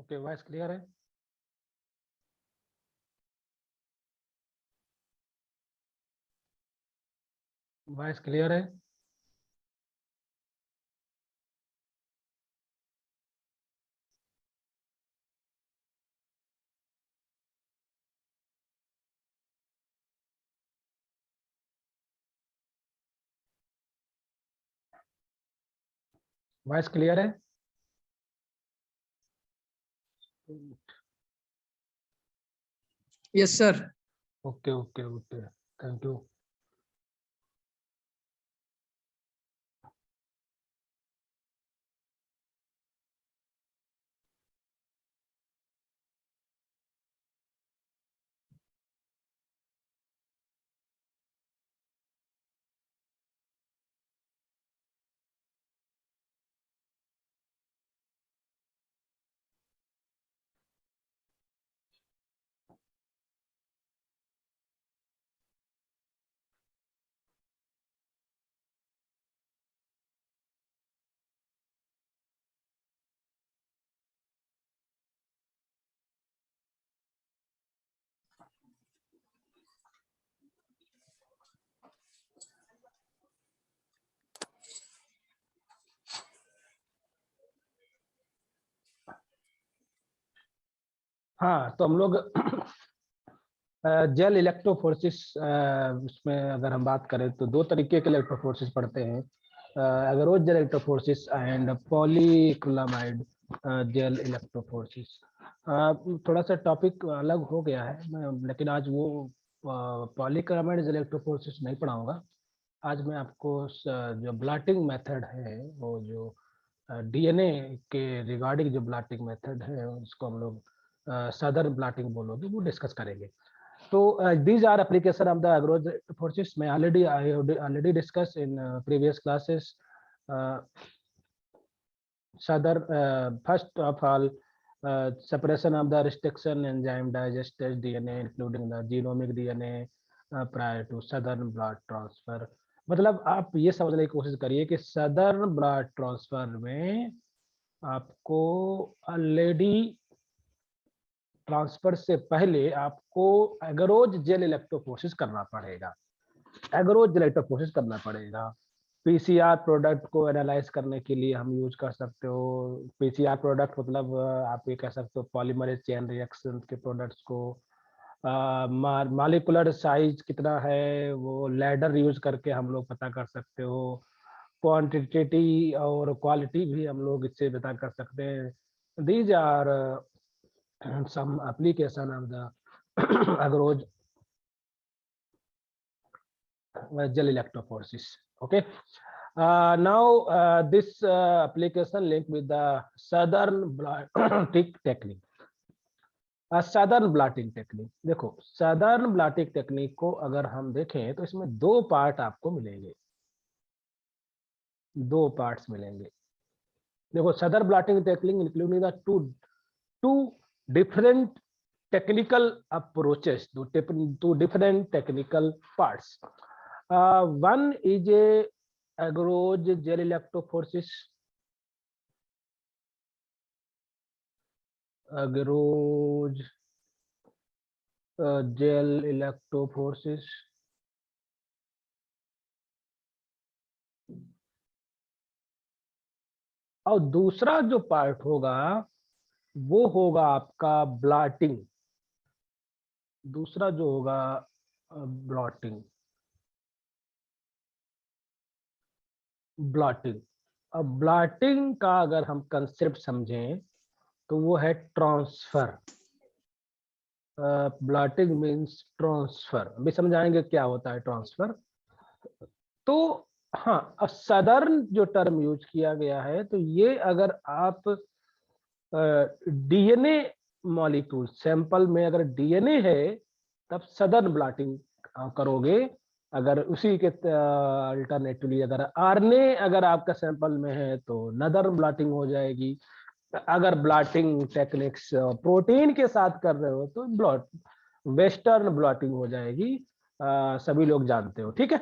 Okay, voice clear है? Voice clear है? Voice clear है? Yes sir. Okay okay okay, thank you. हाँ, तो हम लोग जेल इलेक्ट्रोफोर्सिस, उसमें अगर हम बात करें तो दो तरीके के इलेक्ट्रोफोर्सिस पढ़ते हैं, agarose gel electrophoresis and polyacrylamide gel electrophoresis. थोड़ा सा टॉपिक अलग हो गया है, लेकिन आज वो पॉलीक्रिलामाइड जेल इलेक्ट्रोफोर्सिस नहीं पढ़ाऊंगा। आज मैं आपको जो ब्लाटिंग मेथड है, वो जो डीएनए के रिगार्डिंग जो ब्लाटिंग मेथड है, उसको हम लोग सदर्न ब्लाटिंग बोलोगे, वो डिस्कस करेंगे। So these are application of the agroforces. I already discussed in previous classes. First of all, separation of the restriction enzyme digested DNA, including the genomic DNA, prior to southern blood transfer. मतलब आप ये समझने की कोशिश करिए कि southern blood transfer में आपको ऑलरेडी ट्रांसफर से पहले आपको एगरोज जेल इलेक्ट्रोफोरेसिस करना पड़ेगा। एगरोज जेल इलेक्ट्रोफोरेसिस करना पड़ेगा। पीसीआर प्रोडक्ट को एनालाइज करने के लिए हम यूज कर सकते हो। पीसीआर प्रोडक्ट मतलब आप ये कह सकते हो पॉलीमरेज चेन रिएक्शन के प्रोडक्ट्स को। मॉलिक्यूलर साइज कितना है वो लैडर यूज करके हम लोग पता कर सकते हो। क्वांटिटी और क्वालिटी भी हम लोग इससे पता कर सकते हैं। These are some application of the agarose gel electrophoresis. Okay, now this application linked with the southern blotting technique. Southern blotting technique, देखो सदर्न ब्लॉटिंग टेक्निक को अगर हम देखें तो इसमें दो पार्ट आपको मिलेंगे, दो पार्ट्स मिलेंगे। देखो Southern blotting technique including the two different technical approaches to different technical parts. One is a agarose gel electrophoresis. Agarose gel electrophoresis. और दूसरा जो पार्ट होगा वो होगा आपका ब्लॉटिंग। दूसरा जो होगा ब्लॉटिंग। ब्लॉटिंग, अब ब्लॉटिंग का अगर हम कंसेप्ट समझें तो वो है ट्रांसफर। Blotting means transfer. अभी समझाएंगे क्या होता है ट्रांसफर। तो हाँ, सदर्न जो टर्म यूज किया गया है, तो ये अगर आप डीएनए मॉलिक्यूल सैंपल में अगर डीएनए है तब सदर्न ब्लॉटिंग करोगे। अगर उसी के अल्टरनेटिवली अगर आरएनए अगर आपका सैंपल में है तो नदर्न ब्लॉटिंग हो जाएगी। अगर ब्लॉटिंग टेक्निक्स प्रोटीन के साथ कर रहे हो तो वेस्टर्न ब्लॉटिंग हो जाएगी। सभी लोग जानते हो, ठीक है।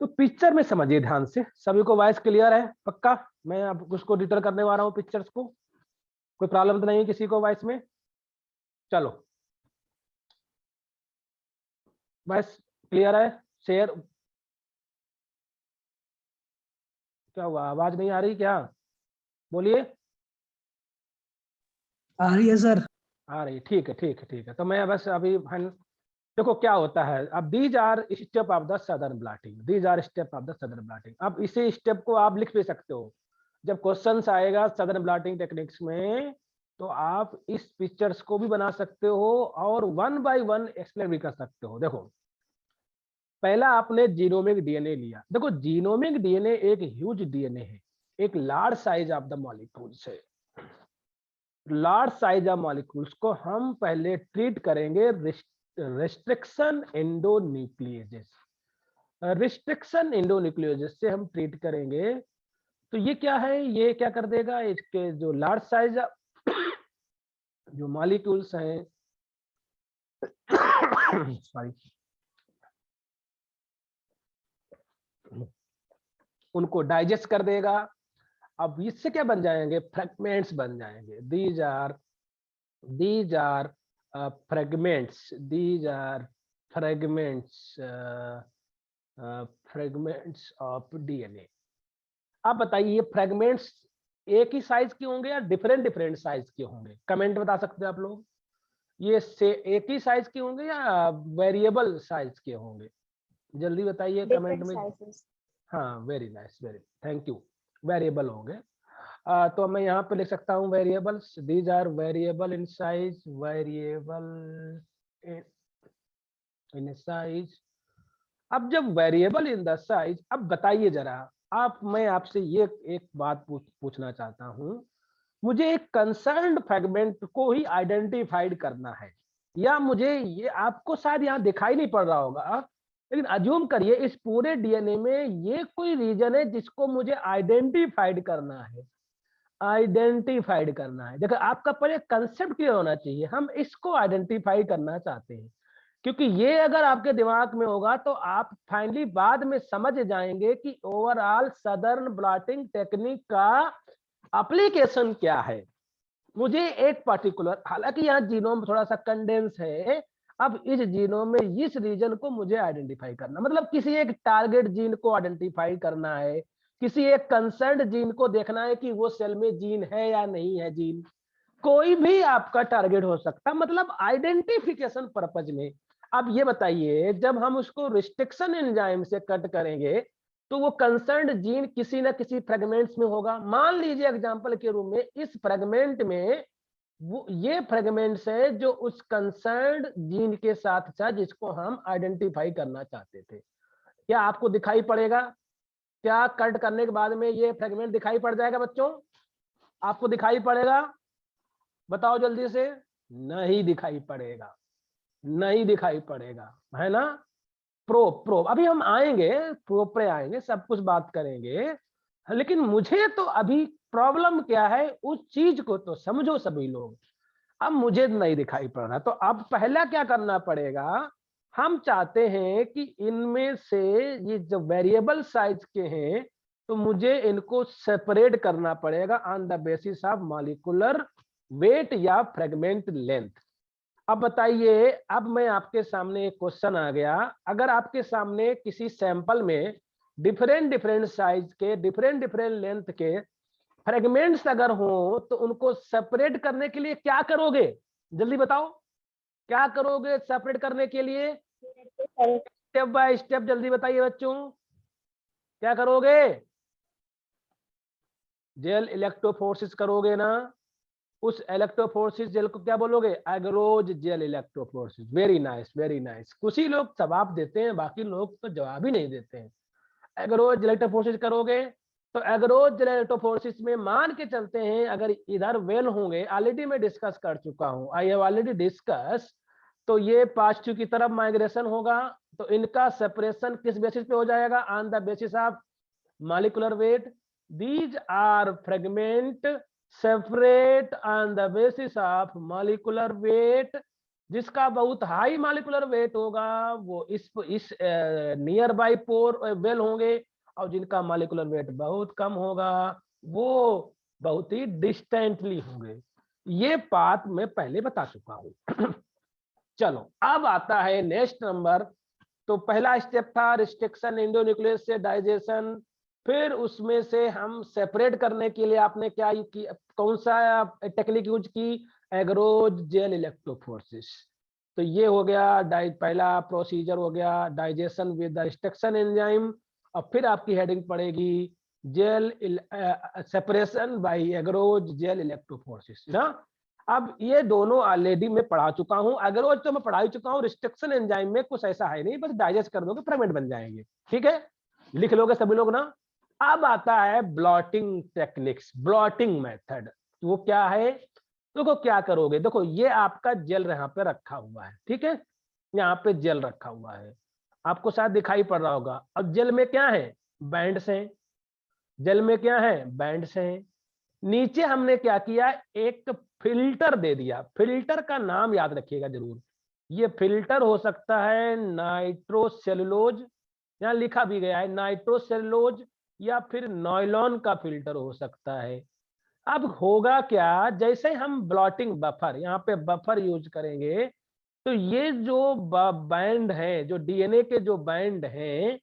तो पिक्चर में समझिए ध्यान से। सभी को वॉइस क्लियर है? पक्का? मैं अब उसको डिटेल करने वाला हूँ पिक्चर्स को। कोई प्रॉब्लम तो नहीं किसी को वॉइस में? चलो वॉइस क्लियर है? शेयर, क्या हुआ, आवाज नहीं आ रही क्या? बोलिए। आ रही है सर। आ रही, ठीक है ठीक है ठीक है। तो मैं बस अभी देखो क्या होता है, अब these are step of the Southern blotting, these are step of the Southern blotting. अब इसी स्टेप को आप लिख भी सकते हो, जब क्वेश्चंस आएगा सदर्न ब्लॉटिंग टेक्निक्स में तो आप इस पिक्चर्स को भी बना सकते हो और वन बाय वन एक्सप्लेन भी कर सकते हो। देखो पहला आपने जीनोमिक डीएनए लिया, देखो जीनोमिक डीएनए एक ह्यूज डीएनए है, एक large size of the molecules है। लार्ज साइज ऑफ मॉलिक्यूल्स को हम पहले ट्रीट करेंगे रिस्ट्रिक्शन एंडोन्यूक्लियोजेस, रिस्ट्रिक्शन एंडोन्यूक्लियोजेस से हम ट्रीट करेंगे। तो ये क्या है, ये क्या कर देगा, इसके जो लार्ज साइज जो मॉलिक्यूल्स हैं सॉरी, उनको डाइजेस्ट कर देगा। अब इससे क्या बन जाएंगे, फ्रेगमेंट्स बन जाएंगे। These are fragments, these are fragments, fragments of DNA. आप बताइए ये फ्रेगमेंट्स एक ही साइज के होंगे या डिफरेंट डिफरेंट साइज के होंगे? कमेंट बता सकते हैं आप लोग, ये से एक ही साइज के होंगे या वेरिएबल साइज के होंगे? जल्दी बताइए कमेंट में। हाँ very nice, very thank you. Variable होंगे। तो मैं यहाँ पे लिख सकता हूँ variables, these are variable in size, variable in size. अब जब वेरिएबल इन द साइज, अब बताइए जरा आप, मैं आपसे ये एक बात पूछना चाहता हूँ, मुझे एक कंसर्न्ड फ्रेगमेंट को ही आइडेंटिफाइड करना है, या मुझे ये आपको शायद यहाँ दिखाई नहीं पड़ रहा होगा, लेकिन अज्यूम करिए इस पूरे डीएनए में ये कोई रीजन है जिसको मुझे आइडेंटिफाइड करना है, आइडेंटिफाइड करना है। देखो आपका पहले कंसेप्ट क्लियर होना चाहिए, हम इसको आइडेंटिफाई करना चाहते हैं, क्योंकि ये अगर आपके दिमाग में होगा तो आप फाइनली बाद में समझ जाएंगे कि ओवरऑल सदर्न ब्लॉटिंग टेक्निक का एप्लीकेशन क्या है। मुझे एक पर्टिकुलर, हालांकि यहाँ जीनोम थोड़ा सा कंडेंस है, अब इस जीनोम में इस रीजन को मुझे आइडेंटिफाई करना, मतलब किसी एक टारगेट जीन को आइडेंटिफाई करना है, किसी एक कंसर्न्ड जीन को देखना है कि वो सेल में जीन है या नहीं है जीन, कोई भी आपका टारगेट हो सकता, मतलब आइडेंटिफिकेशन पर्पज में। अब ये बताइए जब हम उसको रिस्ट्रिक्शन एंजाइम से कट करेंगे तो वो कंसर्न्ड जीन किसी ना किसी फ्रेगमेंट्स में होगा। मान लीजिए एग्जांपल के रूप में इस फ्रेगमेंट में वो ये फ्रेगमेंट्स है जो उस कंसर्न्ड जीन के साथ था जिसको हम आइडेंटिफाई करना चाहते थे। क्या आपको दिखाई पड़ेगा? क्या कट करने के बाद में ये फ्रेगमेंट दिखाई पड़ जाएगा बच्चों? आपको दिखाई पड़ेगा? बताओ जल्दी से। नहीं दिखाई पड़ेगा, नहीं दिखाई पड़ेगा, है ना। प्रो अभी हम आएंगे, प्रो पे आएंगे, सब कुछ बात करेंगे, लेकिन मुझे तो अभी प्रॉब्लम क्या है उस चीज को तो समझो सभी लोग। अब मुझे नहीं दिखाई पड़ रहा, तो अब पहला क्या करना पड़ेगा, हम चाहते हैं कि इनमें से ये जो वेरिएबल साइज के हैं तो मुझे इनको सेपरेट करना पड़ेगा on the basis of molecular weight या फ्रेगमेंट लेंथ। अब बताइए, अब मैं आपके सामने एक क्वेश्चन आ गया, अगर आपके सामने किसी सैंपल में डिफरेंट डिफरेंट साइज के डिफरेंट डिफरेंट लेंथ के फ्रेगमेंट्स अगर हो तो उनको सेपरेट करने के लिए क्या करोगे? जल्दी बताओ, क्या करोगे सेपरेट करने के लिए? स्टेप बाय स्टेप जल्दी बताइए बच्चों, क्या करोगे? जेल इलेक्ट्रोफोरेसिस करोगे ना? उस इलेक्ट्रोफोरेसिस जेल को क्या बोलोगे? Agarose gel electrophoresis. Very nice, very nice. कुछ ही लोग जवाब देते हैं, बाकी लोग तो जवाब ही नहीं देते हैं। एगरोज इलेक्ट्रोफोरेसिस करोगे तो एगरोज इलेक्ट्रोफोरेसिस में मान के चलते हैं अगर इधर वेल होंगे, ऑलरेडी मैं डिस्कस कर चुका हूं, आई हैव ऑलरेडी डिस्कस, तो ये पॉजिटिव की तरफ माइग्रेशन होगा, तो इनका सेपरेशन किस बेसिस पे हो जाएगा? On the basis of molecular weight. These are fragment separate on the basis of molecular weight. जिसका बहुत हाई मॉलिकुलर वेट होगा वो इस नियर बाई पोर वेल होंगे, और जिनका मॉलिकुलर वेट बहुत कम होगा वो बहुत ही डिस्टेंटली होंगे। ये बात मैं पहले बता चुका हूं। चलो अब आता है नेक्स्ट नंबर। तो पहला स्टेप था रिस्ट्रिक्शन एंडोन्यूक्लियस से डाइजेशन, फिर उसमें से हम सेपरेट करने के लिए आपने क्या की, कौन सा टेक्निक यूज की, एग्रोज जेल इलेक्ट्रोफोरेसिस। तो ये हो गया पहला प्रोसीजर हो गया digestion with the restriction enzyme. और फिर आपकी हेडिंग पड़ेगी gel separation by agarose gel electrophoresis ना। अब ये दोनों ऑलरेडी मैं पढ़ा चुका हूं, एग्रोज तो मैं पढ़ा ही चुका हूं, रिस्ट्रिक्शन एंजाइम में कुछ ऐसा है नहीं, बस डाइजेस्ट कर दोगे फ्रेगमेंट बन जाएंगे। ठीक है, लिख लोगे सभी लोग ना। अब आता है ब्लॉटिंग टेक्निक्स, ब्लॉटिंग मेथड। वो क्या है, देखो क्या करोगे, देखो ये आपका जेल यहाँ पे रखा हुआ है, ठीक है, यहाँ पे जेल रखा हुआ है, आपको शायद दिखाई पड़ रहा होगा। अब जेल में क्या है, बैंड्स हैं, जेल में क्या है, बैंड्स हैं। नीचे हमने क्या किया, एक फिल्टर दे दिया। फिल्टर का नाम याद रखिएगा जरूर, ये फिल्टर हो सकता है नाइट्रोसेलुलोज, यहाँ लिखा भी गया है नाइट्रोसेलुलोज, या फिर नॉयलॉन का फिल्टर हो सकता है। अब होगा क्या, जैसे हम ब्लॉटिंग बफर, यहाँ पे बफर यूज करेंगे, तो ये जो बैंड है, जो डीएनए के जो बैंड हैं,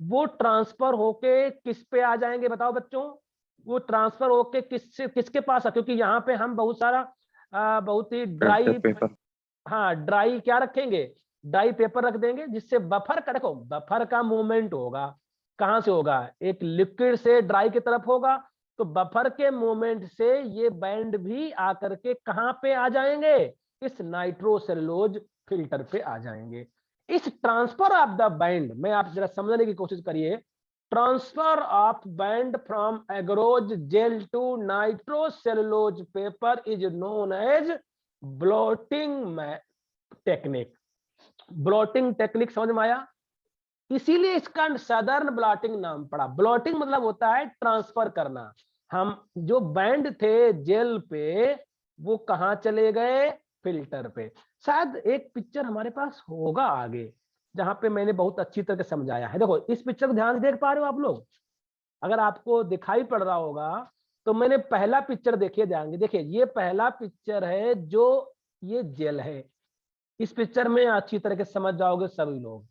वो ट्रांसफर होके किस पे आ जाएंगे बताओ बच्चों, वो ट्रांसफर होके किसके पास, क्योंकि यहाँ पे हम बहुत सारा बहुत ही ड्राई, पेपर। हाँ ड्राई क्या रखेंगे, ड्राई पेपर रख देंगे, जिससे बफर का, देखो बफर का मूवमेंट होगा, कहां से होगा, एक लिक्विड से ड्राई की तरफ होगा, तो बफर के मूवमेंट से ये बैंड भी आकर के कहां पे आ जाएंगे, इस नाइट्रोसेलुलोज फिल्टर पे आ जाएंगे। इस ट्रांसफर ऑफ द बैंड में आप जरा समझने की कोशिश करिए, transfer of band from agarose gel to nitrocellulose paper is known as blotting technique. Blotting technique समझ में आया, इसीलिए इसका सदर्न ब्लॉटिंग नाम पड़ा। ब्लॉटिंग मतलब होता है ट्रांसफर करना। हम जो बैंड थे जेल पे, वो कहां चले गए, फिल्टर पे। शायद एक पिक्चर हमारे पास होगा आगे, जहां पे मैंने बहुत अच्छी तरह से समझाया है। देखो इस पिक्चर को ध्यान से देख पा रहे हो आप लोग, अगर आपको दिखाई पड़ रहा होगा तो मैंने पहला पिक्चर देखिए ध्यान से, देखिए ये पहला पिक्चर है, जो ये जेल है। इस पिक्चर में अच्छी तरह से समझ जाओगे सभी लोग।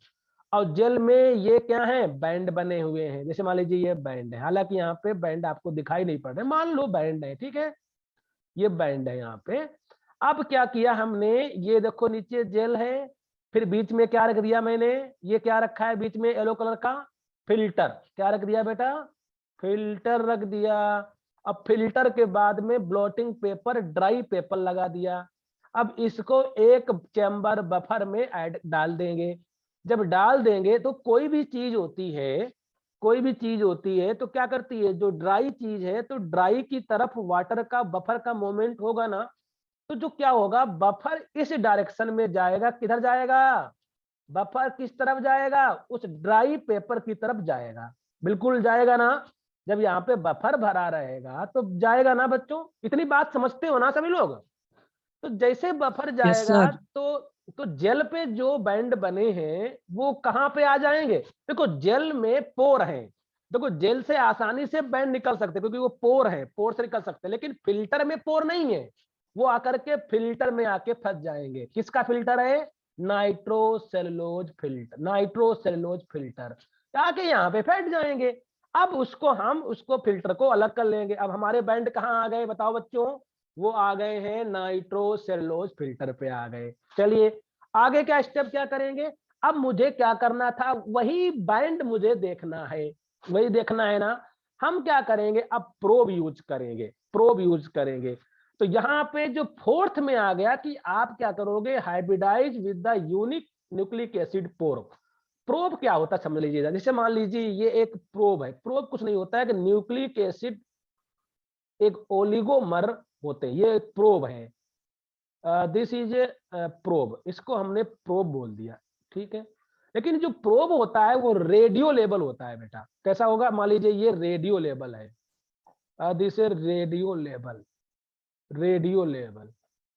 और जेल में ये क्या है, बैंड बने हुए हैं, जैसे मान लीजिए ये बैंड है, हालांकि यहाँ पे बैंड आपको दिखाई नहीं पड़ रहे, मान लो बैंड है, ठीक है, ये बैंड है यहाँ पे। अब क्या किया हमने, ये देखो नीचे जेल है, फिर बीच में क्या रख दिया मैंने, ये क्या रखा है बीच में येलो कलर का, फिल्टर, क्या रख दिया बेटा, फिल्टर रख दिया। अब फिल्टर के बाद में ब्लॉटिंग पेपर, ड्राई पेपर लगा दिया। अब इसको एक चैम्बर बफर में ऐड डाल देंगे। जब डाल देंगे तो कोई भी चीज होती है, कोई भी चीज होती है तो क्या करती है, जो ड्राई चीज है तो ड्राई की तरफ वाटर का, बफर का मूवमेंट होगा ना, तो जो क्या होगा, बफर इस डायरेक्शन में जाएगा, किधर जाएगा, बफर किस तरफ जाएगा, उस ड्राई पेपर की तरफ जाएगा, बिल्कुल जाएगा ना। जब यहाँ पे बफर भरा रहेगा तो जाएगा ना बच्चों, इतनी बात समझते हो ना सभी लोग। तो जैसे बफर यस जाएगा सर। तो जेल पे जो बैंड बने हैं वो कहां पे आ जाएंगे, देखो जेल में पोर हैं, देखो जेल से आसानी से बैंड निकल सकते क्योंकि वो पोर है, पोर से निकल सकते हैं, लेकिन फिल्टर में पोर नहीं है, वो आकर के फिल्टर में आके फंस जाएंगे। किसका फिल्टर है, नाइट्रोसेलुलोज फिल्टर, नाइट्रोसेलुलोज फिल्टर आके यहाँ पे फैट जाएंगे। अब उसको हम उसको फिल्टर को अलग कर लेंगे। अब हमारे बैंड कहाँ आ गए बताओ बच्चों, वो आ गए हैं नाइट्रोसेलुलोज फिल्टर पे आ गए। चलिए आगे क्या स्टेप क्या करेंगे, अब मुझे क्या करना था, वही बैंड मुझे देखना है, वही देखना है ना। हम क्या करेंगे, अब प्रोब यूज करेंगे, प्रोब यूज करेंगे। तो यहाँ पे जो फोर्थ में आ गया कि आप क्या करोगे, hybridise with the unique nucleic acid probe. Probe क्या होता है समझ लीजिएगा, जैसे मान लीजिए ये एक प्रोब है, प्रोब कुछ नहीं होता है कि न्यूक्लिक एसिड एक ओलिगोमर होते हैं, ये प्रोब है, दिस इज ए प्रोब, इसको हमने प्रोब बोल दिया, ठीक है। लेकिन जो प्रोब होता है वो रेडियो लेवल होता है बेटा, कैसा होगा, मान लीजिए ये रेडियो लेवल है, this is radio level, radio level.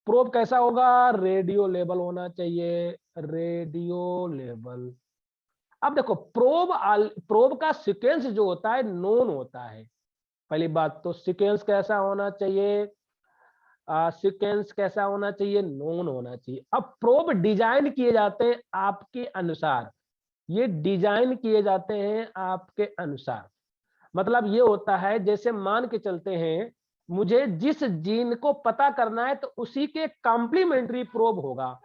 Probe कैसा होगा, रेडियो लेवल होना चाहिए, रेडियो लेवल। अब देखो प्रोब, प्रोब का सीक्वेंस जो होता है नोन होता है, पहली बात तो सीक्वेंस कैसा होना चाहिए, सीक्वेंस कैसा होना चाहिए, नोन होना चाहिए। अब प्रोब डिजाइन किए जाते हैं आपके अनुसार, ये डिजाइन किए जाते हैं आपके अनुसार। मतलब ये होता है, जैसे मान के चलते हैं मुझे जिस जीन को पता करना है तो उसी के कॉम्प्लीमेंट्री प्रोब होगा।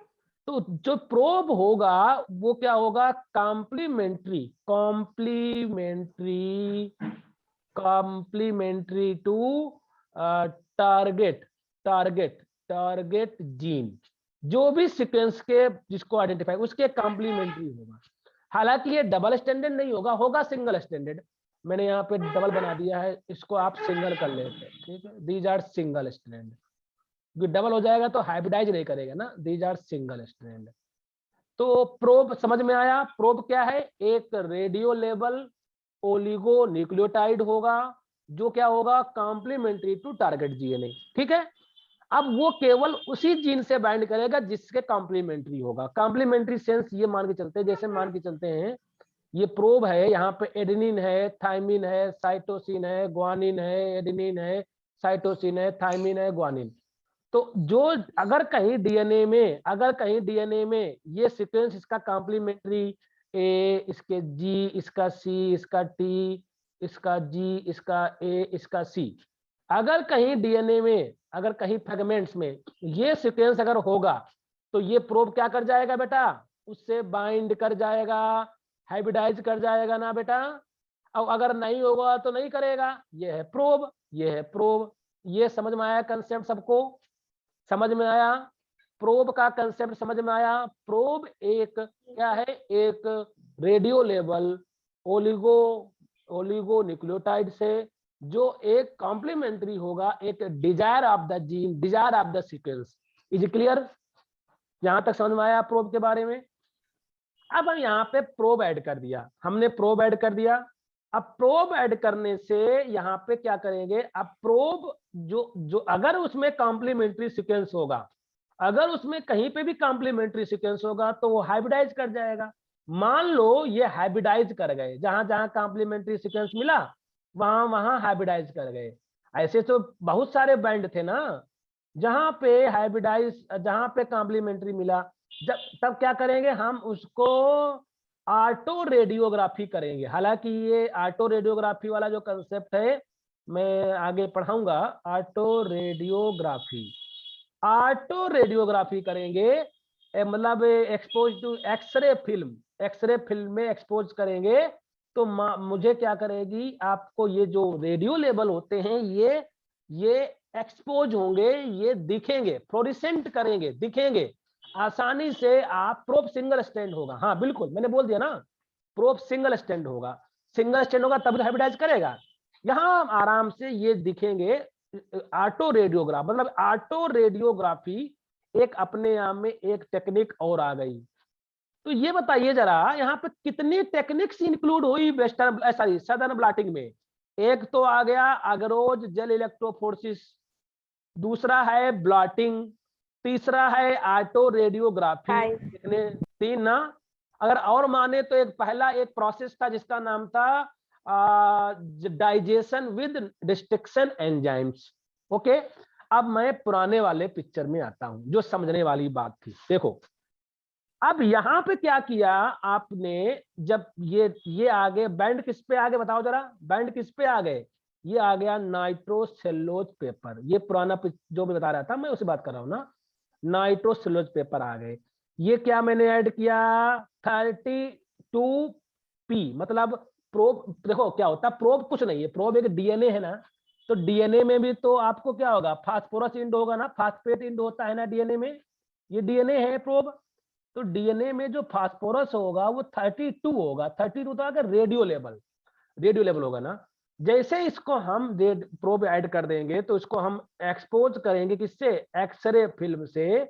तो जो प्रोब होगा वो क्या होगा, complementary, complementary, complementary to target, target, target gene, जो भी सीक्वेंस के जिसको आइडेंटिफाई उसके कॉम्प्लीमेंट्री होगा। हालांकि ये डबल स्टैंडर्ड नहीं होगा, होगा सिंगल स्टैंडर्ड। मैंने यहाँ पे डबल बना दिया है, इसको आप सिंगल कर लेते हैं, ठीक है। These are single standard, double हो जाएगा तो हाइब्रिडाइज नहीं करेगा ना, दीज आर सिंगल स्टैंडर्ड। तो प्रोब समझ में आया, प्रोब क्या है, एक रेडियो लेबल ओलिगो न्यूक्लियोटाइड होगा जो क्या होगा, कॉम्प्लीमेंट्री टू टारगेट जीएनए, ठीक है। अब वो केवल उसी जीन से बाइंड करेगा जिसके कॉम्प्लीमेंट्री होगा। कॉम्प्लीमेंट्री सेंस ये मान के चलते हैं, जैसे मान के चलते हैं ये प्रोब है, यहाँ पे एडेनिन है, थाइमिन है, साइटोसिन है, ग्वानिन है, एडेनिन है, साइटोसिन है, थाइमिन है, ग्वानिन। तो जो अगर कहीं डीएनए में, अगर कहीं डीएनए में ये सीक्वेंस इसका कॉम्प्लीमेंट्री ए, इसके जी, इसका सी, इसका टी, इसका जी, इसका ए, इसका सी, अगर कहीं डीएनए में, अगर कहीं फ्रेगमेंट्स में ये सीक्वेंस अगर होगा तो ये प्रोब क्या कर जाएगा बेटा, उससे बाइंड कर जाएगा, हाइब्रिडाइज कर जाएगा ना बेटा। और अगर नहीं होगा तो नहीं करेगा। ये है प्रोब, ये है प्रोब। ये समझ में आया कंसेप्ट सबको, समझ में आया, प्रोब का कंसेप्ट समझ में आया। प्रोब एक क्या है, एक radio level oligo, oligo nucleotide से जो एक कॉम्प्लीमेंट्री होगा एक desire of the gene, desire of the sequence. Is clear, यहां तक समझ में आया प्रोब के बारे में। अब हम यहाँ पे प्रोब ऐड कर दिया, हमने प्रोब ऐड कर दिया। अब प्रोब ऐड करने से यहाँ पे क्या करेंगे, अब प्रोब जो अगर उसमें कॉम्प्लीमेंट्री सीक्वेंस होगा, अगर उसमें कहीं पे भी कॉम्प्लीमेंट्री सीक्वेंस होगा तो वो हाइब्रिडाइज कर जाएगा। मान लो ये हाइब्रिडाइज कर गए, जहां जहां कॉम्प्लीमेंट्री सीक्वेंस मिला वहां वहां हाइब्रिडाइज कर गए। ऐसे तो बहुत सारे बैंड थे ना जहां पे हाइब्रिडाइज, जहां पे कॉम्प्लीमेंट्री मिला, जब तब क्या करेंगे, हम उसको ऑटो रेडियोग्राफी करेंगे। हालांकि ये ऑटो रेडियोग्राफी वाला जो कंसेप्ट है मैं आगे पढ़ाऊंगा। ऑटो रेडियोग्राफी, ऑटो रेडियोग्राफी करेंगे, मतलब expose to X-ray film, X-ray film में एक्सपोज करेंगे तो मुझे क्या करेगी, आपको ये जो रेडियो लेवल होते हैं ये एक्सपोज होंगे, ये दिखेंगे, फ्लोरिसेंट करेंगे, दिखेंगे आसानी से। आप प्रोब सिंगल स्टैंड होगा, हाँ बिल्कुल मैंने बोल दिया ना, प्रोब सिंगल स्टैंड होगा, सिंगल स्टैंड होगा तब हाइब्रिडाइज करेगा। यहाँ आराम से ये दिखेंगे। ऑटो रेडियोग्राफ मतलब ऑटो रेडियोग्राफी एक अपने आप में एक टेक्निक और आ गई। तो ये बताइए जरा यहाँ पे कितनी टेक्निक्स इंक्लूड हुई वेस्टर्न, सॉरी सदर्न ब्लॉटिंग में। एक तो आ गया अगरोज जेल इलेक्ट्रोफोरेसिस, दूसरा है ब्लॉटिंग, तीसरा है ऑटो रेडियोग्राफी, कितने, तीन ना। अगर और माने तो एक पहला एक प्रोसेस था जिसका नाम था digestion with destruction enzymes. Okay, अब मैं पुराने वाले पिक्चर में आता हूं जो समझने वाली बात थी। देखो अब यहां पे क्या किया आपने, जब ये आ गए बैंड, किस पे आ गए बताओ जरा, बैंड किस पे आ गए, ये आ गया नाइट्रोसेलुलोज पेपर। ये पुराना जो मैं बता रहा था मैं उसे बात कर रहा हूं ना, नाइट्रोसेलुलोज पेपर आ गए। ये क्या मैंने ऐड किया, 32P, मतलब प्रोब। देखो क्या होता है, प्रोब कुछ नहीं है, प्रोब एक डीएनए है ना, तो डीएनए में भी तो आपको क्या होगा, फास्फोरस इंड होगा ना, फास्फेट इंड होता है ना डीएनए में, ये डीएनए है प्रोब। तो डीएनए में जो फास्फोरस होगा वो 32 होगा, 32 तो अगर रेडियो लेवल, रेडियो लेवल होगा ना। जैसे इसको हम प्रोब ऐड कर देंगे तो इसको हम एक्सपोज करेंगे किससे, एक्सरे फिल्म से,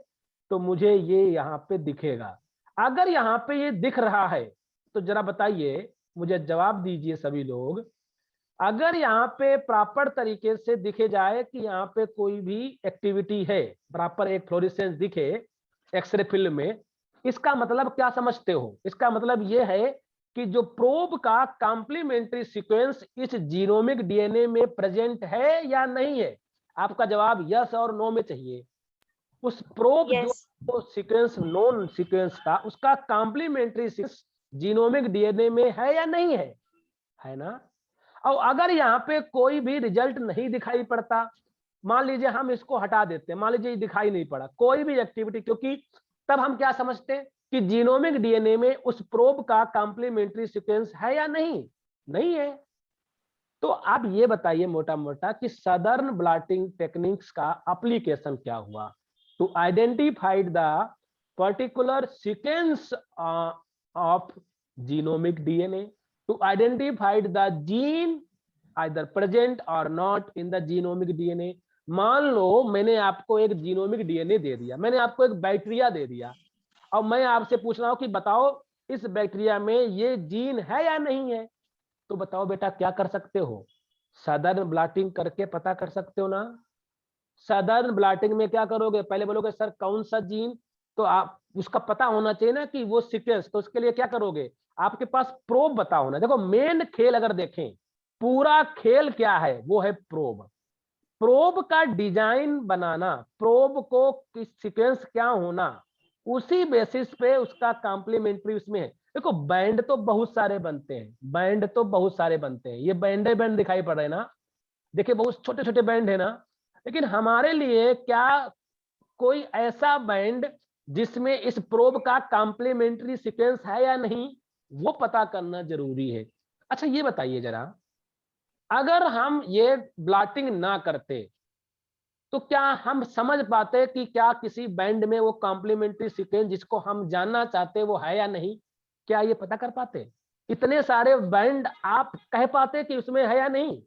तो मुझे ये यहाँ पे दिखेगा। अगर यहाँ पे ये दिख रहा है तो जरा बताइए, मुझे जवाब दीजिए सभी लोग, अगर यहाँ पे प्रॉपर तरीके से दिखे जाए कि यहाँ पे कोई भी एक्टिविटी है, प्रॉपर एक फ्लोरेसेंस दिखे एक्सरे फिल्म में, इसका मतलब क्या समझते हो, इसका मतलब ये है कि जो प्रोब का कॉम्प्लीमेंट्री सीक्वेंस इस जीनोमिक डीएनए में प्रेजेंट है या नहीं है। आपका जवाब यस और नो में चाहिए। उस प्रोब यस जो सीक्वेंस नॉन सीक्वेंस था उसका कॉम्प्लीमेंट्री सीक्वेंस जीनोमिक डीएनए में है या नहीं है ना। और अगर यहाँ पे कोई भी रिजल्ट नहीं दिखाई पड़ता, मान लीजिए हम इसको हटा देते हैं, मान लीजिए दिखाई नहीं पड़ा कोई भी एक्टिविटी, क्योंकि तब हम क्या समझते हैं कि जीनोमिक डीएनए में उस प्रोब का कॉम्प्लीमेंट्री सीक्वेंस है या नहीं है। तो आप ये बताइए मोटा मोटा कि सदर्न ब्लॉटिंग टेक्निक्स का एप्लीकेशन क्या हुआ। To identified the particular sequence of genomic DNA, to identified the gene either present or not in the genomic DNA. मान लो मैंने आपको एक जीनोमिक डीएनए दे दिया, मैंने आपको एक बैक्टीरिया दे दिया, और मैं आपसे पूछ रहा हूं कि बताओ इस बैक्टीरिया में ये जीन है या नहीं है। तो बताओ बेटा क्या कर सकते हो, सदर्न ब्लॉटिंग करके पता कर सकते हो ना। सदर्न ब्लॉटिंग में क्या करोगे, पहले बोलोगे सर कौन सा जीन, तो आप उसका पता होना चाहिए ना कि वो सीक्वेंस, तो उसके लिए क्या करोगे, आपके पास प्रोब बता होना। देखो मेन खेल अगर देखें, पूरा खेल क्या है, वो है प्रोब। प्रोब का डिजाइन बनाना, प्रोब को किस सीक्वेंस क्या होना, उसी बेसिस पे उसका कॉम्प्लीमेंट्री उसमें है। देखो बैंड तो बहुत सारे बनते हैं, बैंड तो बहुत सारे बनते हैं, ये बैंड दिखाई पड़ रहे हैं ना, देखिए बहुत छोटे छोटे बैंड है ना। लेकिन हमारे लिए क्या कोई ऐसा बैंड जिसमें इस प्रोब का कॉम्प्लीमेंट्री सीक्वेंस है या नहीं, वो पता करना जरूरी है। अच्छा ये बताइए जरा, अगर हम ये ब्लॉटिंग ना करते तो क्या हम समझ पाते कि क्या किसी बैंड में वो कॉम्प्लीमेंट्री सीक्वेंस जिसको हम जानना चाहते वो है या नहीं, क्या ये पता कर पाते। इतने सारे बैंड आप कह पाते कि उसमें है या नहीं।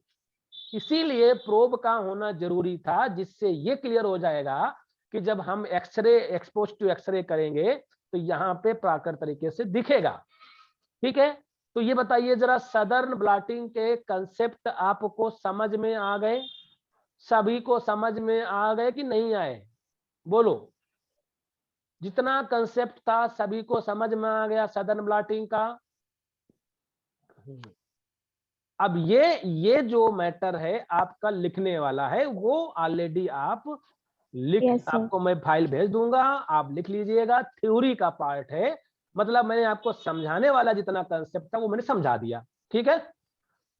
इसीलिए प्रोब का होना जरूरी था, जिससे ये क्लियर हो जाएगा कि जब हम एक्सरे एक्सपोज टू एक्सरे करेंगे तो यहाँ पे प्राकृतिक तरीके से दिखेगा। ठीक है, तो ये बताइए जरा, सदर्न ब्लॉटिंग के कंसेप्ट आपको समझ में आ गए, सभी को समझ में आ गए कि नहीं आए, बोलो। जितना कंसेप्ट था सभी को समझ में आ गया सदर्न ब्लॉटिंग का। अब ये जो मैटर है आपका लिखने वाला है, वो ऑलरेडी आप लिख, यस सर आपको मैं फाइल भेज दूंगा, आप लिख लीजिएगा। थ्योरी का पार्ट है, मतलब मैंने आपको समझाने वाला जितना कंसेप्ट था वो मैंने समझा दिया। ठीक है,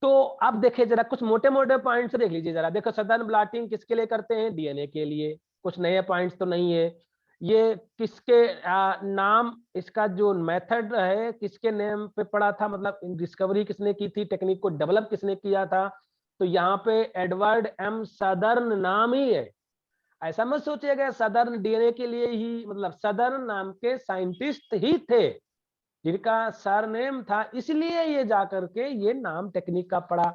तो अब देखिए जरा कुछ मोटे मोटे पॉइंट्स देख लीजिए जरा। देखो सदर्न ब्लॉटिंग किसके लिए करते हैं, डीएनए के लिए। कुछ नए पॉइंट्स तो नहीं है। ये किसके नाम, इसका जो मेथड है किसके नेम पे पड़ा था, मतलब डिस्कवरी किसने की थी, टेक्निक को डेवलप किसने किया था। तो यहाँ पे एडवर्ड एम सदर्न नाम ही है। ऐसा मत सोचिएगा सदर्न डीएनए के लिए ही, मतलब सदर्न नाम के साइंटिस्ट ही थे जिनका सरनेम था, इसलिए ये जाकर के ये नाम टेक्निक का पड़ा।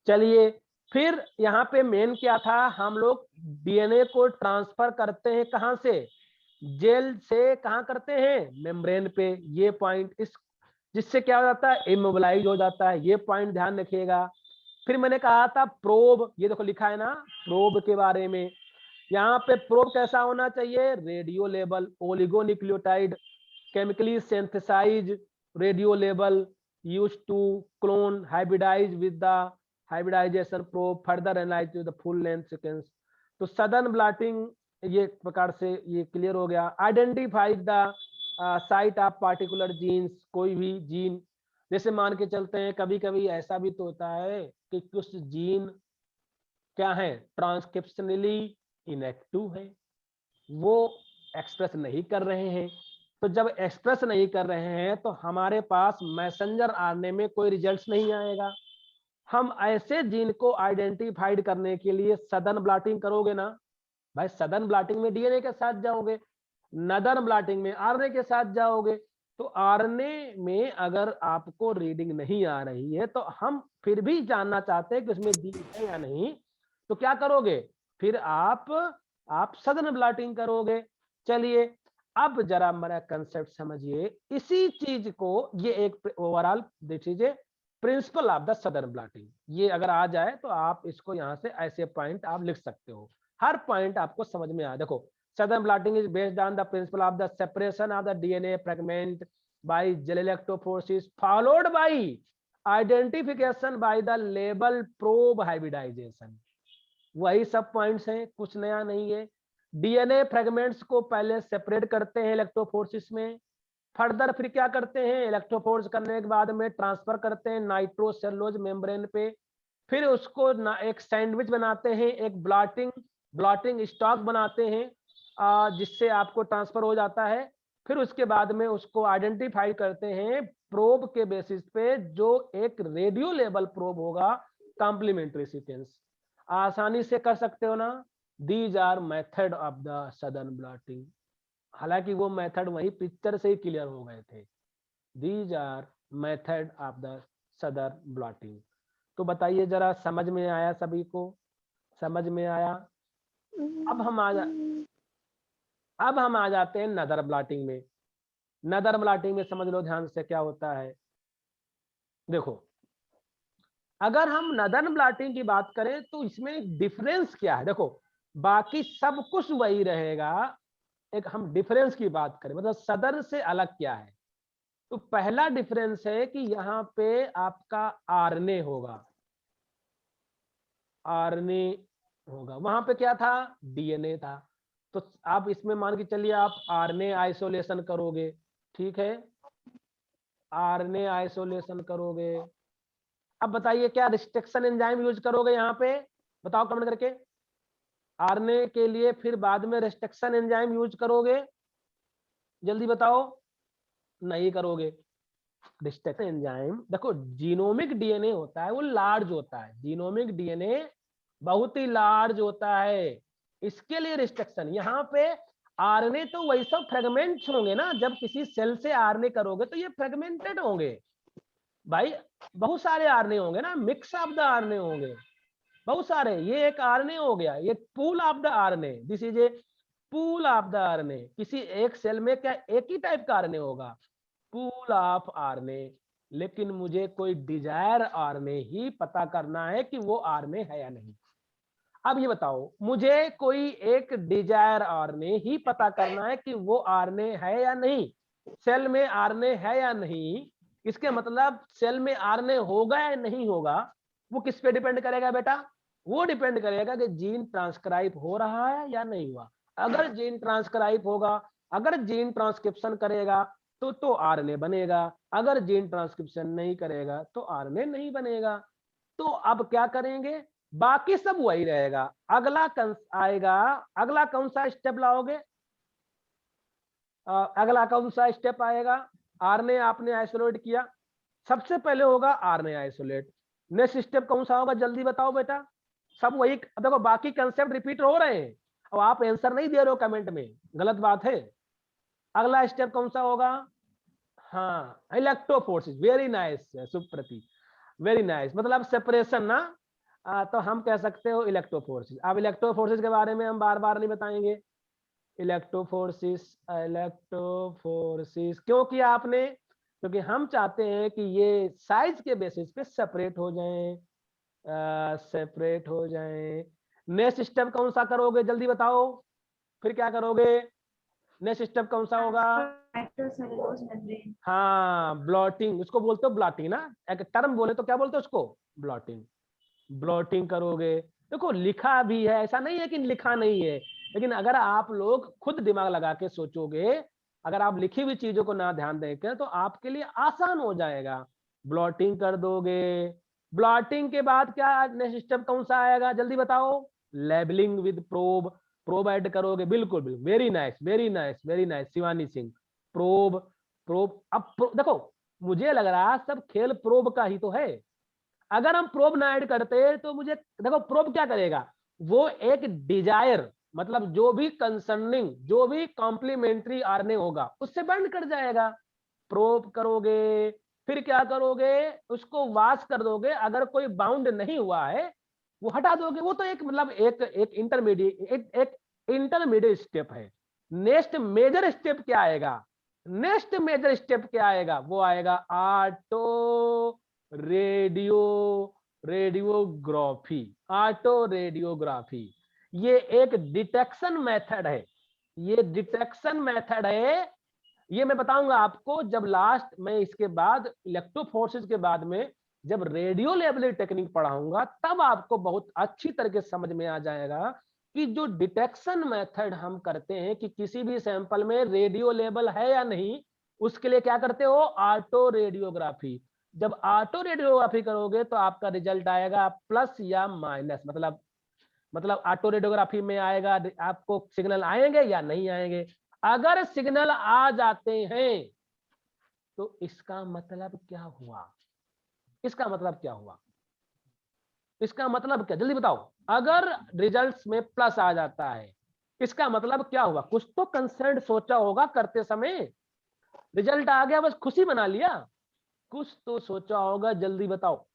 चलिए फिर यहाँ पे मेन क्या था, हम लोग डीएनए को ट्रांसफर करते हैं कहाँ से, जेल से कहाँ करते हैं, मेम्ब्रेन पे। ये पॉइंट इस, जिससे क्या हो जाता है, इमोबिलाइज हो जाता है, ये पॉइंट ध्यान रखिएगा। फिर मैंने कहा था प्रोब, ये देखो लिखा है ना प्रोब के बारे में। यहाँ पे प्रोब कैसा होना चाहिए, radio label oligonucleotide chemically synthesized radio label used to clone hybridize with the hybridization probe further analyze to the full length sequence। तो सदर्न ब्लॉटिंग ये प्रकार से ये क्लियर हो गया। Identify the site of particular genes, कोई भी gene, जैसे मान के चलते हैं कभी कभी ऐसा भी तो होता है कि कुछ जीन क्या है, ट्रांसक्रिप्शनली इनएक्टिव है, वो एक्सप्रेस नहीं कर रहे हैं। तो जब एक्सप्रेस नहीं कर रहे हैं तो हमारे पास मैसेंजर आरएनए में कोई रिजल्ट्स नहीं आएगा। हम ऐसे जीन को आइडेंटिफाइड करने के लिए सदर्न ब्लॉटिंग करोगे ना भाई, सदर्न ब्लॉटिंग में डीएनए के साथ जाओगे, नदर्न ब्लॉटिंग में आरएनए के साथ जाओगे। तो आरएनए में अगर आपको रीडिंग नहीं आ रही है तो हम फिर भी जानना चाहते हैं कि उसमें जीन है या नहीं, तो क्या करोगे, फिर आप सदर्न ब्लॉटिंग करोगे। चलिए अब जरा मेरा कंसेप्ट समझिए, इसी चीज को, ये एक ओवरऑल देखिए principal of the Southern blotting, ये अगर आ जाए तो आप इसको यहाँ से ऐसे पॉइंट आप लिख सकते हो, हर पॉइंट आपको समझ में आ। देखो Southern blotting is based on the principle of the separation of the DNA fragment by gel electrophoresis followed by identification by the label probe hybridisation. वही सब पॉइंट्स हैं, कुछ नया नहीं है। डीएनए फ्रेगमेंट्स को पहले सेपरेट करते हैं इलेक्ट्रोफोर्सिस में, फर्दर फिर क्या करते हैं, इलेक्ट्रोफोर्स करने के बाद में ट्रांसफर करते हैं नाइट्रोसेलुलोज मेम्ब्रेन पे, फिर उसको एक सैंडविच बनाते हैं, एक ब्लॉटिंग स्टॉक बनाते हैं जिससे आपको ट्रांसफर हो जाता है। फिर उसके बाद में उसको आइडेंटिफाई करते हैं प्रोब के बेसिस पे, जो एक रेडियो लेवल प्रोब होगा कॉम्प्लीमेंट्री सीक्वेंस। आसानी से कर सकते हो ना। These are method of the Southern blotting. हालांकि वो मेथड वही पिक्चर से ही क्लियर हो गए थे। These are method of the Southern blotting. तो बताइए जरा, समझ में आया सभी को? समझ में आया? अब हम आ जाते हैं नदर ब्लॉटिंग में। नदर ब्लॉटिंग में समझ लो ध्यान से क्या होता है। देखो, अगर हम नदर ब्लॉटिंग की बात करें तो इसमें डिफरेंस क्या है। देखो, बाकी सब कुछ वही रहेगा, एक हम डिफरेंस की बात करें, मतलब सदर से अलग क्या है। तो पहला डिफरेंस है कि यहाँ पे आपका आरएनए होगा, आरएनए होगा। वहां पे क्या था, डीएनए था। तो आप इसमें मान के चलिए आप आरएनए आइसोलेशन करोगे, ठीक है, आरएनए आइसोलेशन करोगे। अब बताइए क्या रिस्ट्रिक्शन एंजाइम यूज करोगे यहाँ पे, बताओ कमेंट करके। आरएनए के लिए फिर बाद में रिस्ट्रिक्शन एंजाइम यूज करोगे, जल्दी बताओ। नहीं करोगे। रिस्ट्रिक्शन एंजाइम, देखो जीनोमिक डीएनए होता है वो लार्ज होता है, जीनोमिक डीएनए बहुत ही लार्ज होता है, इसके लिए रिस्ट्रिक्शन। यहाँ पे आरएनए तो वही सब फ्रेगमेंट्स होंगे ना, जब किसी सेल से आरएनए करोगे तो ये फ्रेगमेंटेड होंगे भाई, बहुत सारे आरएनए होंगे ना, मिक्स ऑफ द आरएनए होंगे बहुत सारे। ये एक आरएनए हो गया, ये pool of the RNA, this is a pool of the RNA. किसी एक सेल में क्या एक ही टाइप का आरएनए होगा, पूल ऑफ आरएनए। लेकिन मुझे कोई डिजायर आरएनए ही पता करना है कि वो आरएनए है या नहीं। अब ये बताओ, मुझे कोई एक डिजायर आरएनए ही पता करना है कि वो आरएनए है या नहीं, सेल में आरएनए है या नहीं। इसके मतलब सेल में आरएनए होगा या नहीं होगा, वो किस पे डिपेंड करेगा बेटा, वो डिपेंड करेगा कि जीन ट्रांसक्राइब हो रहा है या नहीं हुआ। अगर जीन ट्रांसक्राइब होगा, अगर जीन ट्रांसक्रिप्शन करेगा तो आरएनए बनेगा, अगर जीन ट्रांसक्रिप्शन नहीं करेगा तो आरएनए नहीं बनेगा। तो अब क्या करेंगे, बाकी सब वही रहेगा। अगला आएगा, अगला कौन सा स्टेप लाओगे, अगला कौन सा स्टेप आएगा। आरएनए आपने आइसोलेट किया, सबसे पहले होगा आरएनए आइसोलेट। नेक्स्ट स्टेप कौन सा होगा, जल्दी बताओ बेटा। सब वही, देखो बाकी कंसेप्ट रिपीट हो रहे हैं, अब आप आंसर नहीं दे रहे हो कमेंट में, गलत बात है। अगला स्टेप कौन सा होगा, हाँ electrophoresis. Very nice Supriti, very nice, मतलब सेपरेशन ना। तो हम कह सकते हो इलेक्ट्रोफोर्सिस। अब इलेक्ट्रोफोर्सिस के बारे में हम बार बार नहीं बताएंगे। इलेक्ट्रोफोर्सिस, इलेक्ट्रोफोर्सिस क्यों किया आपने, क्योंकि हम चाहते हैं कि ये साइज के बेसिस पे सेपरेट हो जाएं, सेपरेट हो जाएं। नेक्स्ट स्टेप कौन सा करोगे, जल्दी बताओ, फिर क्या करोगे, नेक्स्ट स्टेप कौन सा होगा। हाँ ब्लॉटिंग, उसको बोलते हो ब्लॉटिंग ना, एक टर्म बोले तो क्या बोलते हो उसको, ब्लॉटिंग। ब्लॉटिंग करोगे। देखो लिखा भी है, ऐसा नहीं है कि लिखा नहीं है, लेकिन अगर आप लोग खुद दिमाग लगा के सोचोगे, अगर आप लिखी हुई चीजों को ना ध्यान देकर, तो आपके लिए आसान हो जाएगा। ब्लॉटिंग कर दोगे। ब्लॉटिंग के बाद क्या नेक्स्ट स्टेप कौन सा आएगा, जल्दी बताओ। Labelling with probe, probe add करोगे, बिल्कुल बिल्कुल, very nice very nice very nice Shivani Singh. Probe, probe. अब देखो मुझे लग रहा है सब खेल प्रोब का ही तो है। अगर हम प्रोब ना ऐड करते तो मुझे, देखो प्रोब क्या करेगा, वो एक डिजायर, मतलब जो भी कंसर्निंग, जो भी कॉम्प्लीमेंट्री आरएनए होगा उससे बाइंड कर जाएगा। प्रोब करोगे, फिर क्या करोगे, उसको वाश कर दोगे, अगर कोई बाउंड नहीं हुआ है वो हटा दोगे। वो तो एक मतलब एक इंटरमीडिएट, एक इंटरमीडिएट स्टेप है। नेक्स्ट मेजर स्टेप क्या आएगा, नेक्स्ट मेजर स्टेप क्या आएगा, वो आएगा auto radio, radiography, auto radiography. ये एक डिटेक्शन मेथड है, ये डिटेक्शन मेथड है। ये मैं बताऊंगा आपको जब लास्ट में, इसके बाद इलेक्ट्रोफोर्सिस के बाद में जब रेडियो लेबलिंग टेक्निक पढ़ाऊंगा तब आपको बहुत अच्छी तरह से समझ में आ जाएगा कि जो डिटेक्शन मेथड हम करते हैं कि किसी भी सैंपल में रेडियो लेबल है या नहीं, उसके लिए क्या करते हो, ऑटो रेडियोग्राफी। जब ऑटो रेडियोग्राफी करोगे तो आपका रिजल्ट आएगा प्लस या माइनस, मतलब ऑटो रेडियोग्राफी में आएगा, आपको सिग्नल आएंगे या नहीं आएंगे। अगर सिग्नल आ जाते हैं तो इसका मतलब क्या हुआ, इसका मतलब क्या हुआ, इसका मतलब क्या, जल्दी बताओ। अगर रिजल्ट्स में प्लस आ जाता है इसका मतलब क्या हुआ, कुछ तो कंसर्न सोचा होगा करते समय। रिजल्ट आ गया बस खुशी मना लिया, कुछ तो सोचा होगा, जल्दी बताओ।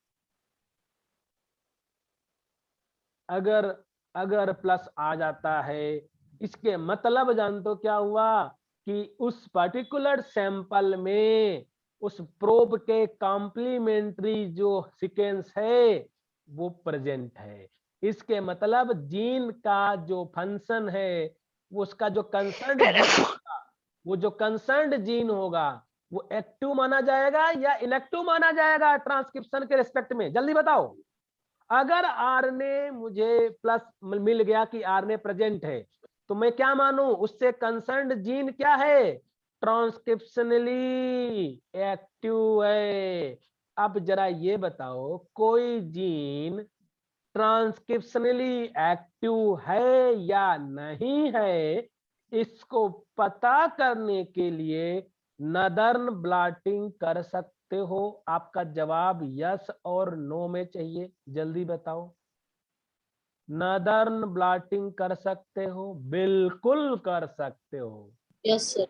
अगर अगर प्लस आ जाता है इसके मतलब जान तो क्या हुआ कि उस पर्टिकुलर सैंपल में उस प्रोब के कॉम्प्लीमेंट्री जो सीक्वेंस है वो प्रेजेंट है। इसके मतलब जीन का जो फंक्शन है वो उसका जो कंसर्न्ड जीन होगा, वो जो कंसर्न्ड जीन होगा वो एक्टिव माना जाएगा या इनएक्टिव माना जाएगा ट्रांसक्रिप्शन के रिस्पेक्ट में, जल्दी बताओ। अगर आरएनए मुझे प्लस मिल गया कि आरएनए प्रेजेंट है तो मैं क्या मानूं, उससे कंसर्न्ड जीन क्या है, ट्रांसक्रिप्शनली एक्टिव है। अब जरा ये बताओ कोई जीन ट्रांसक्रिप्शनली एक्टिव है या नहीं है, इसको पता करने के लिए नदर्न ब्लॉटिंग कर सकते हो। आपका जवाब यस और नो में चाहिए, जल्दी बताओ। नदर्न ब्लॉटिंग कर सकते हो, बिल्कुल कर सकते हो। Yes sir.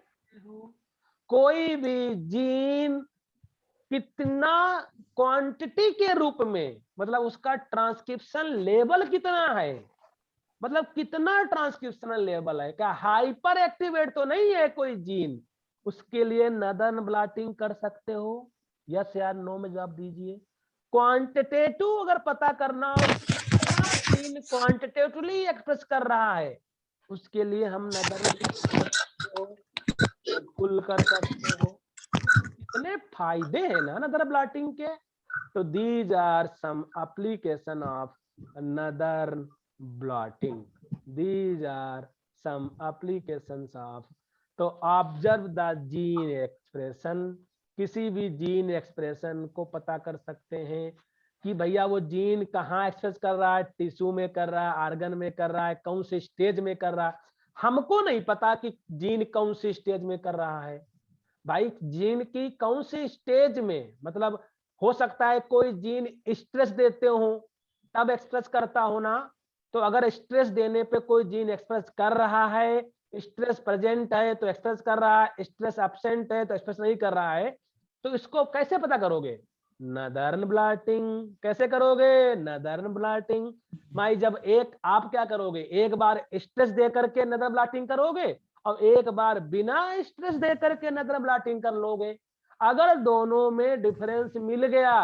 कोई भी जीन कितना क्वांटिटी के रूप में, मतलब उसका ट्रांसक्रिप्शन लेवल कितना है, मतलब कितना ट्रांसक्रिप्शनल लेवल है, क्या हाइपर एक्टिवेट तो नहीं है कोई जीन, उसके लिए नदर्न ब्लॉटिंग कर सकते हो। यस या नो में जवाब दीजिए। क्वांटिटेटिव अगर पता करना हो जीन क्वांटिटेटिवली एक्सप्रेस कर रहा है उसके लिए हम नदर्न कर सकते हो, बिल्कुल कर सकते हो। इतने फायदे हैं ना नदर ब्लॉटिंग के। तो these are some application of northern blotting, these are some applications of। तो ऑब्जर्व द जीन एक्सप्रेशन, किसी भी जीन एक्सप्रेशन को पता कर सकते हैं कि भैया वो जीन कहाँ एक्सप्रेस कर रहा है, टिश्यू में कर रहा है, आर्गन में कर रहा है, कौन से स्टेज में कर रहा है। हमको नहीं पता कि जीन कौन सी स्टेज में कर रहा है भाई, जीन की कौन सी स्टेज में, मतलब हो सकता है कोई जीन स्ट्रेस देते हो तब एक्सप्रेस करता हो ना, तो अगर स्ट्रेस देने पे कोई जीन एक्सप्रेस कर रहा है, स्ट्रेस प्रेजेंट है तो एक्सप्रेस कर रहा है, स्ट्रेस एब्सेंट है तो एक्सप्रेस नहीं कर रहा है, तो इसको कैसे पता करोगे, नदर्न ब्लॉटिंग। कैसे करोगे, नदर्न ब्लॉटिंग। भाई जब एक आप क्या करोगे, एक बार स्ट्रेस दे करके नदर ब्लॉटिंग करोगे और एक बार बिना स्ट्रेस दे करके नदर ब्लॉटिंग कर लोगे। अगर दोनों में डिफरेंस मिल गया,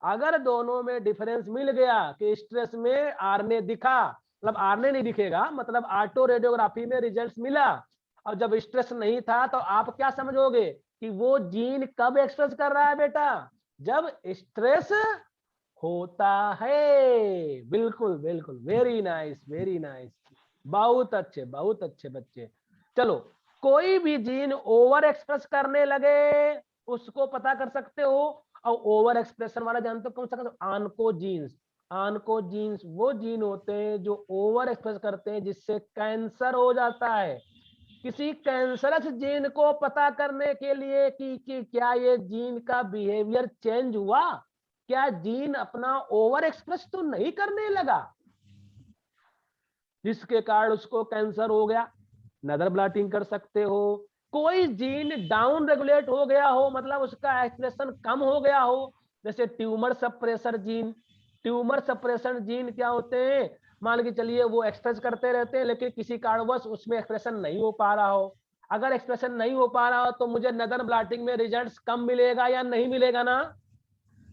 अगर दोनों में डिफरेंस मिल गया कि स्ट्रेस में आरने दिखा, मतलब आरने नहीं दिखेगा, मतलब ऑटो रेडियोग्राफी में रिजल्ट्स मिला, और जब स्ट्रेस नहीं था तो आप क्या समझोगे कि वो जीन कब एक्सप्रेस कर रहा है बेटा, जब स्ट्रेस होता है। बिल्कुल बिल्कुल, वेरी नाइस वेरी नाइस, बहुत अच्छे बच्चे। चलो, कोई भी जीन ओवर एक्सप्रेस करने लगे उसको पता कर सकते हो, और ओवर एक्सप्रेशन वाला जानते हो कौन सा, आनकोजीन्स। आनकोजीन्स वो जीन होते हैं जो ओवर एक्सप्रेस करते हैं जिससे कैंसर हो जाता है। किसी कैंसरस जीन को पता करने के लिए कि क्या ये जीन का बिहेवियर चेंज हुआ, क्या जीन अपना ओवर एक्सप्रेस तो नहीं करने लगा जिसके कारण उसको कैंसर हो गया, नदर ब्लॉटिंग कर सकते हो। कोई जीन डाउन रेगुलेट हो गया हो, मतलब उसका एक्सप्रेशन कम हो गया हो, जैसे tumour suppressor gene. Tumour suppression gene क्या होते हैं, मान के चलिए वो एक्सप्रेस करते रहते हैं लेकिन किसी कारणवश उसमें एक्सप्रेशन नहीं हो पा रहा हो। अगर एक्सप्रेशन नहीं हो पा रहा हो तो मुझे नदर ब्लॉटिंग में रिजल्ट्स कम मिलेगा या नहीं मिलेगा ना।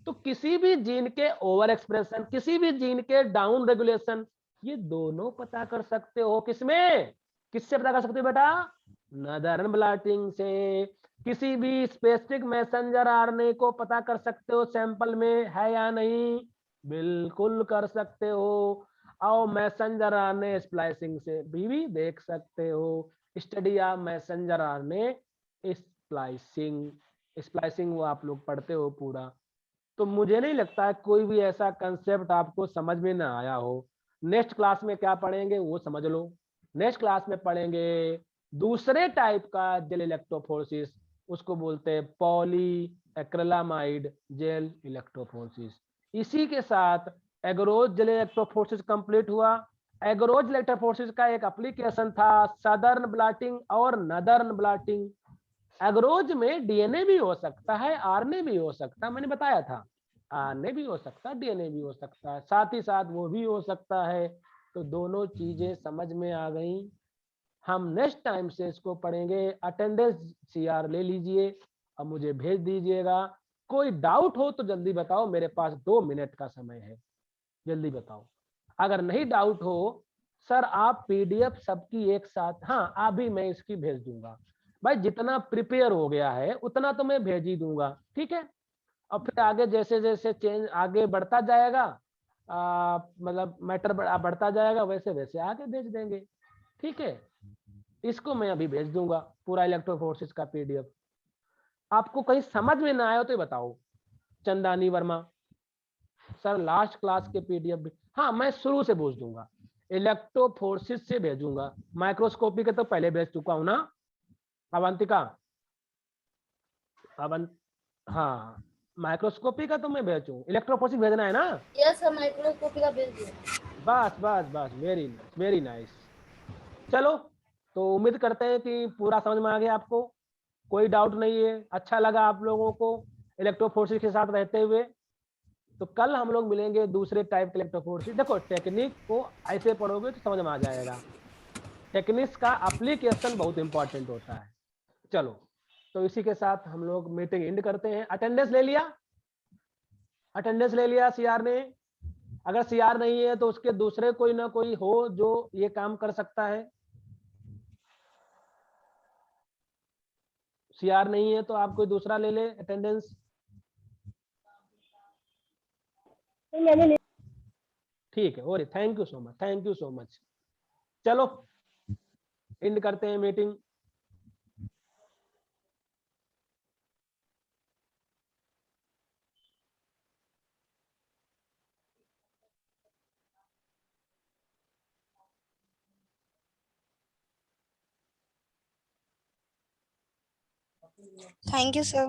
तो किसी भी जीन के ओवर एक्सप्रेशन, किसी भी जीन के डाउन रेगुलेशन, ये दोनों पता कर सकते हो किसमें, किससे पता कर सकते हो बेटा, नदर्न ब्लॉटिंग से किसी भी स्पेसिफिक मैसेंजर आरएनए को पता कर सकते हो सैंपल में है या नहीं? बिल्कुल कर सकते हो। और मैसेंजर आरएनए स्प्लाइसिंग से भी देख सकते हो। Study of messenger RNA splicing. Splicing वो आप लोग पढ़ते हो पूरा। तो मुझे नहीं लगता है कोई भी ऐसा कंसेप्ट आपको समझ में ना आया हो। नेक्स्ट क्लास में क्या पढ़ेंगे वो समझ लो। नेक्स्ट क्लास में पढ़ेंगे दूसरे टाइप का जेल इलेक्ट्रोफोरेसिस, उसको बोलते हैं पॉली एक्रिलामाइड जेल इलेक्ट्रोफोरेसिस। इसी के साथ एग्रोज जेल इलेक्ट्रोफोरेसिस कंप्लीट हुआ। एग्रोज इलेक्ट्रोफोरेसिस का एक एप्लीकेशन था सदर्न ब्लॉटिंग और नदर्न ब्लॉटिंग। एग्रोज में डीएनए भी हो सकता है, आरएनए भी हो सकता है, मैंने बताया था। आरएनए भी हो सकता है, डीएनए भी हो सकता है, साथ ही साथ वो भी हो सकता है। तो दोनों चीजें समझ में आ गई। हम नेक्स्ट टाइम से इसको पढ़ेंगे। अटेंडेंस सीआर ले लीजिए और मुझे भेज दीजिएगा। कोई डाउट हो तो जल्दी बताओ, मेरे पास 2 मिनट का समय है, जल्दी बताओ। अगर नहीं डाउट हो, सर आप पीडीएफ सबकी एक साथ, हाँ अभी मैं इसकी भेज दूंगा। भाई जितना प्रिपेयर हो गया है उतना तो मैं भेज ही दूंगा, ठीक है। और फिर आगे जैसे जैसे चेंज आगे बढ़ता जाएगा, मतलब मैटर बढ़ता जाएगा, वैसे वैसे आगे भेज देंगे, ठीक है। इसको मैं अभी भेज दूंगा पूरा इलेक्ट्रोफोर्सिस का पीडीएफ। आपको कहीं समझ में ना आया तो बताओ। Chandani Verma sir last class के पीडीएफ भी, हाँ मैं शुरू से भेज दूंगा। इलेक्ट्रोफोर्सिस से भेजूंगा, माइक्रोस्कोपी के तो पहले भेज चुका हूं ना अवंतिका। अवंत हाँ, माइक्रोस्कोपी का तो मैं भेजूं, इलेक्ट्रोफोर्सिस भेजना है ना? यस सर, माइक्रोस्कोपी का भेज दिया। बस बस बस, वेरी नाइस वेरी नाइस। चलो, तो उम्मीद करते हैं कि पूरा समझ में आ गया आपको, कोई डाउट नहीं है, अच्छा लगा आप लोगों को इलेक्ट्रोफोर्सिस के साथ रहते हुए। तो कल हम लोग मिलेंगे दूसरे टाइप के इलेक्ट्रोफोर्सिस। देखो टेक्निक को ऐसे पढ़ोगे तो समझ में आ जाएगा, टेक्निक्स का एप्लीकेशन बहुत इंपॉर्टेंट होता है। चलो, तो इसी के साथ हम लोग मीटिंग एंड करते हैं। अटेंडेंस ले लिया? अटेंडेंस ले लिया सीआर ने? अगर सीआर नहीं है तो उसके दूसरे कोई ना कोई हो जो ये काम कर सकता है। सीआर नहीं है तो आप कोई दूसरा ले ले अटेंडेंस। ठीक है, और thank you so much, thank you so much. चलो एंड करते हैं मीटिंग। Thank you sir.